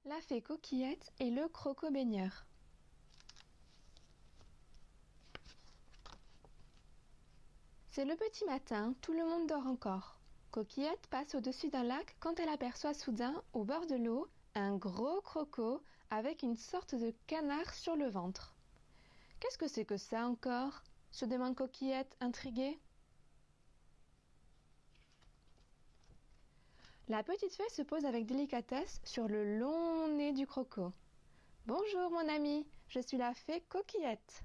La fée Coquillette et le croco-baigneur. C'est le petit matin, tout le monde dort encore. Coquillette passe au-dessus d'un lac quand elle aperçoit soudain, au bord de l'eau, un gros croco avec une sorte de canard sur le ventre. « Qu'est-ce que c'est que ça encore ?» se demande Coquillette, intriguée. La petite fée se pose avec délicatesse sur le long nez du croco. « Bonjour mon ami, je suis la fée Coquillette.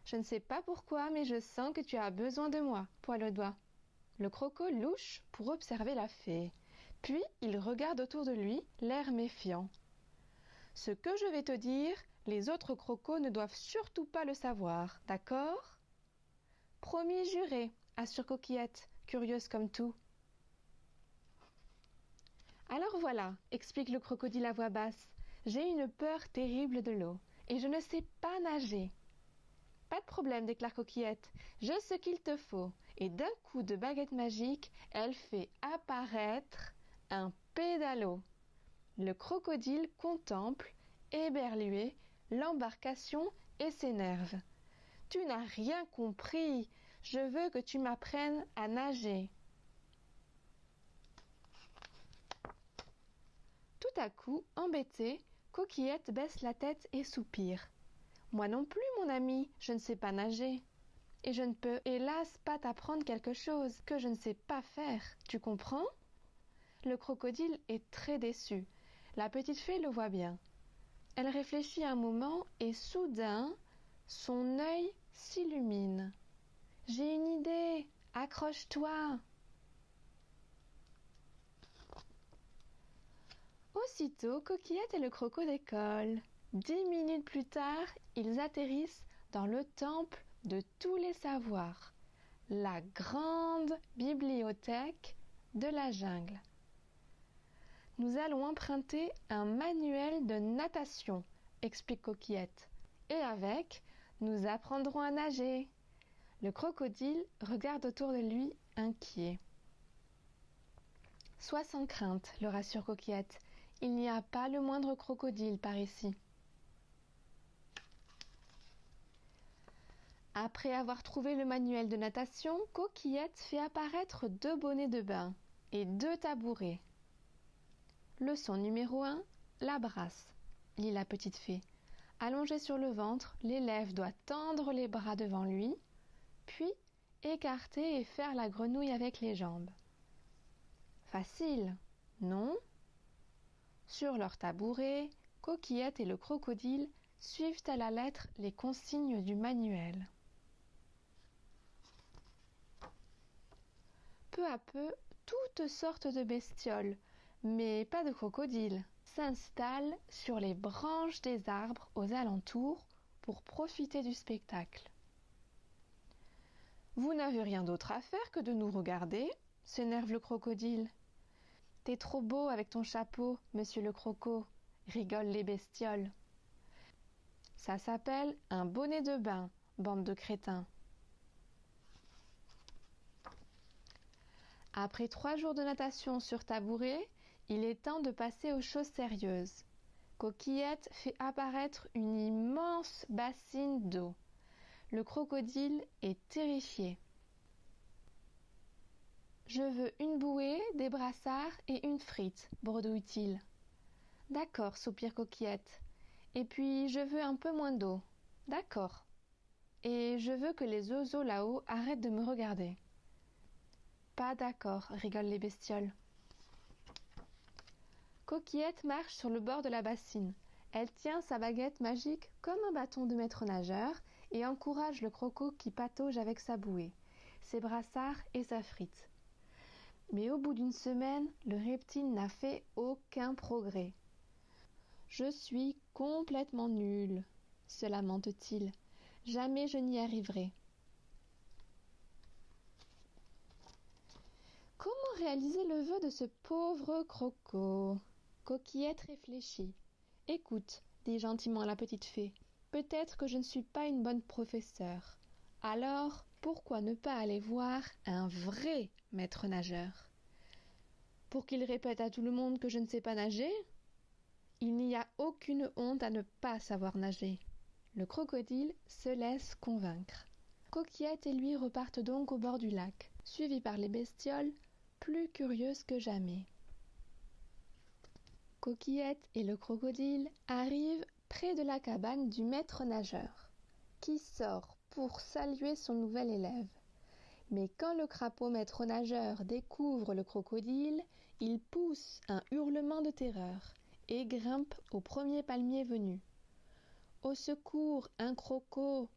Je ne sais pas pourquoi, mais je sens que tu as besoin de moi, poil au doigt. » Le croco louche pour observer la fée. Puis il regarde autour de lui, l'air méfiant. « Ce que je vais te dire, les autres crocos ne doivent surtout pas le savoir, d'accord ? » « Promis juré, assure Coquillette, curieuse comme tout. « Alors voilà, explique le crocodile à voix basse, j'ai une peur terrible de l'eau et je ne sais pas nager. » « Pas de problème, déclare Coquillette, j'ai ce qu'il te faut. » Et d'un coup de baguette magique, elle fait apparaître un pédalo. Le crocodile contemple, éberlué, l'embarcation et s'énerve. « Tu n'as rien compris, je veux que tu m'apprennes à nager. » Tout à coup, embêtée, Coquillette baisse la tête et soupire. « Moi non plus, mon ami, je ne sais pas nager. Et je ne peux, hélas, pas t'apprendre quelque chose que je ne sais pas faire. Tu comprends ?» Le crocodile est très déçu. La petite fée le voit bien. Elle réfléchit un moment et soudain, son œil s'illumine. « J'ai une idée, accroche-toi !» Aussitôt, Coquillette et le croco décollent. 10 minutes plus tard, ils atterrissent dans le temple de tous les savoirs, la grande bibliothèque de la jungle. Nous allons emprunter un manuel de natation, explique Coquillette, et avec, nous apprendrons à nager. Le crocodile regarde autour de lui, inquiet. « Sois sans crainte, le rassure Coquillette, il n'y a pas le moindre crocodile par ici. » Après avoir trouvé le manuel de natation, Coquillette fait apparaître 2 bonnets de bain et 2 tabourets. Leçon numéro 1, la brasse, lit la petite fée. Allongé sur le ventre, l'élève doit tendre les bras devant lui, puis écarter et faire la grenouille avec les jambes. Facile, non ? Sur leur tabouret, Coquillette et le crocodile suivent à la lettre les consignes du manuel. Peu à peu, toutes sortes de bestioles, mais pas de crocodiles, s'installent sur les branches des arbres aux alentours pour profiter du spectacle. « Vous n'avez rien d'autre à faire que de nous regarder ?» s'énerve le crocodile. « T'es trop beau avec ton chapeau, monsieur le croco !» rigolent les bestioles. « Ça s'appelle un bonnet de bain, bande de crétins. » Après 3 jours de natation sur tabouret, il est temps de passer aux choses sérieuses. Coquillette fait apparaître une immense bassine d'eau. Le crocodile est terrifié. « Je veux une bouée, des brassards et une frite, bredouille-t-il. « D'accord, soupire Coquillette. Et puis je veux un peu moins d'eau. D'accord. Et je veux que les oiseaux là-haut arrêtent de me regarder. » Pas d'accord, rigolent les bestioles. Coquillette marche sur le bord de la bassine. Elle tient sa baguette magique comme un bâton de maître nageur et encourage le croco qui patauge avec sa bouée, ses brassards et sa frite. Mais au bout d'une semaine, le reptile n'a fait aucun progrès. « Je suis complètement nul, se lamente-t-il. Jamais je n'y arriverai. » Comment réaliser le vœu de ce pauvre croco ? Coquillette réfléchit. « Écoute, dit gentiment la petite fée, peut-être que je ne suis pas une bonne professeure. Alors, pourquoi ne pas aller voir un vrai maître nageur ? Pour qu'il répète à tout le monde que je ne sais pas nager ? Il n'y a aucune honte à ne pas savoir nager. Le crocodile se laisse convaincre. Coquillette et lui repartent donc au bord du lac, suivis par les bestioles, plus curieuses que jamais. Coquillette et le crocodile arrivent près de la cabane du maître nageur, qui sort pour saluer son nouvel élève. Mais quand le crapaud maître nageur découvre le crocodile, il pousse un hurlement de terreur et grimpe au premier palmier venu. « Au secours, un croco !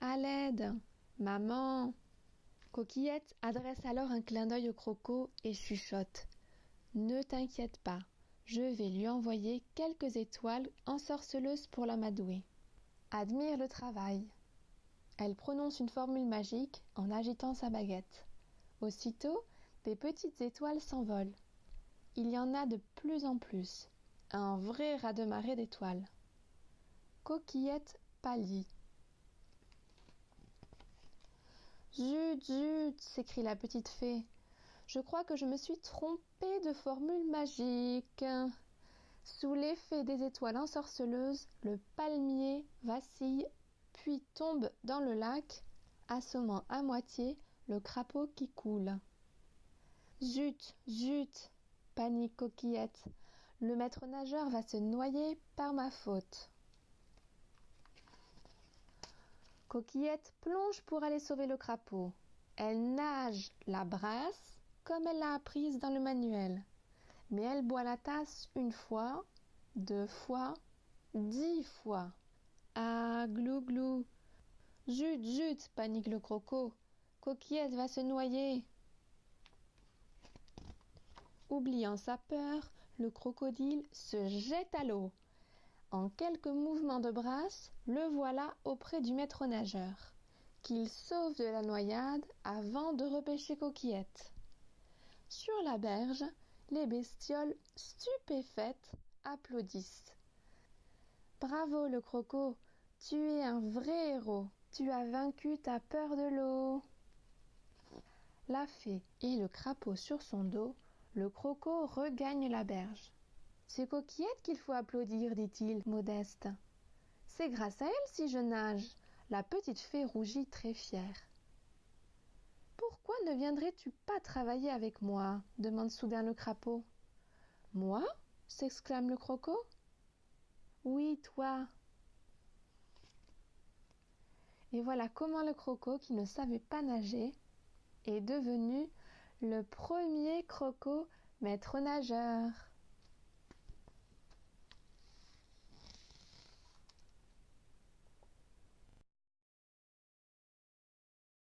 À l'aide, maman !» Coquillette adresse alors un clin d'œil au croco et chuchote. « Ne t'inquiète pas, je vais lui envoyer quelques étoiles ensorceleuses pour l'amadouer. » Admire le travail. Elle prononce une formule magique en agitant sa baguette. Aussitôt, des petites étoiles s'envolent. Il y en a de plus en plus. Un vrai raz-de-marée d'étoiles. Coquillette pâlit. « Zut, zut !» s'écrie la petite fée. « Je crois que je me suis trompée de formule magique. » Sous l'effet des étoiles ensorceleuses, le palmier vacille puis tombe dans le lac, assommant à moitié le crapaud qui coule. « Zut, zut !» panique Coquillette. « Le maître nageur va se noyer par ma faute. » Coquillette plonge pour aller sauver le crapaud. Elle nage la brasse comme elle l'a apprise dans le manuel. Mais elle boit la tasse 1 fois, 2 fois, 10 fois. Ah, glou glou. Zut, zut, panique le croco. Coquillette va se noyer. Oubliant sa peur, le crocodile se jette à l'eau. En quelques mouvements de brasse, le voilà auprès du maître nageur, qu'il sauve de la noyade avant de repêcher Coquillette. Sur la berge, les bestioles, stupéfaites, applaudissent. « Bravo le croco, tu es un vrai héros, tu as vaincu ta peur de l'eau. » La fée et le crapaud sur son dos, le croco regagne la berge. « C'est Coquillette qu'il faut applaudir, dit-il, modeste. C'est grâce à elle si je nage. » La petite fée rougit très fière. « Pourquoi ne viendrais-tu pas travailler avec moi ?» demande soudain le crapaud. « Moi ?» s'exclame le croco. « Oui, toi. » Et voilà comment le croco, qui ne savait pas nager, est devenu le premier croco maître nageur.